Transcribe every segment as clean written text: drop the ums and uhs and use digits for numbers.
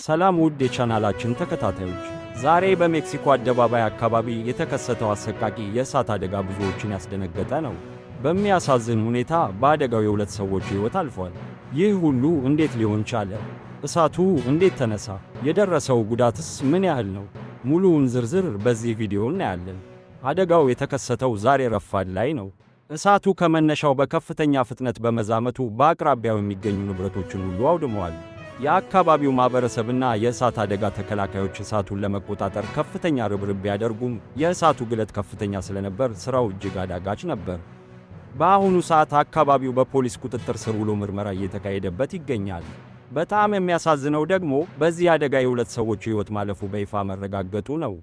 ሰላም ውድ የቻናላችን ተከታታዮች፣ ዛሬ በሜክሲኮ አደባባይ አካባቢ የተከሰተው አሰቃቂ የእሳት አደጋ ብዙዎችን ያስደነገጠ ነው። በሚያሳዝን ሁኔታ በአደጋው የሁለት ሰዎች ሕይወት አልፏል። ይህ ሁሉ እንዴት ሊሆን ቻለ? እሳቱ እንዴት ተነሳ? የደረሰው ጉዳትስ ምን ያህል ነው? ሙሉውን ዝርዝር በዚህ ቪዲዮ እናያለን። አደጋው የተከሰተው ዛሬ ረፋድ ላይ ነው። እሳቱ ከመነሻው በከፍተኛ ፍጥነት በመዛመቱ በአቅራቢያው የሚገኙ ንብረቶችን ሁሉ አውድመዋል። የአካባቢው ማህበረሰብና የእሳት አደጋ ተከላካዮች እሳቱን ለመቆጣጠር ከፍተኛ ርብርብ ቢያደርጉም የእሳቱ ግለት ከፍተኛ ስለነበር ሥራው እጅግ አዳጋች ነበር። በአሁኑ ሰዓት አካባቢው በፖሊስ ቁጥጥር ስር ውሎ ምርመራ እየተካሄደበት ይገኛል። በጣም የሚያሳዝነው ደግሞ በዚህ አደጋ የሁለት ሰዎች ሕይወት ማለፉ በይፋ መረጋገጡ ነው።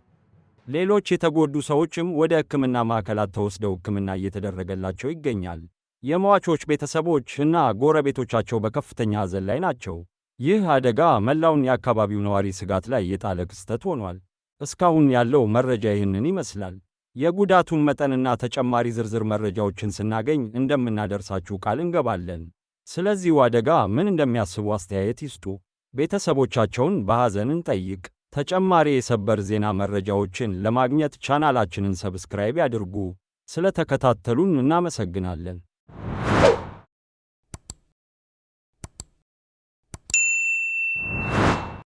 ሌሎች የተጎዱ ሰዎችም ወደ ሕክምና ማዕከላት ተወስደው ሕክምና እየተደረገላቸው ይገኛል። የሟቾች ቤተሰቦች እና ጎረቤቶቻቸው በከፍተኛ ሐዘን ላይ ናቸው። ይህ አደጋ መላውን የአካባቢው ነዋሪ ስጋት ላይ የጣለ ክስተት ሆኗል። እስካሁን ያለው መረጃ ይህንን ይመስላል። የጉዳቱን መጠንና ተጨማሪ ዝርዝር መረጃዎችን ስናገኝ እንደምናደርሳችሁ ቃል እንገባለን። ስለዚሁ አደጋ ምን እንደሚያስቡ አስተያየት ይስጡ። ቤተሰቦቻቸውን በሐዘን እንጠይቅ። ተጨማሪ የሰበር ዜና መረጃዎችን ለማግኘት ቻናላችንን ሰብስክራይብ ያድርጉ። ስለተከታተሉን እናመሰግናለን።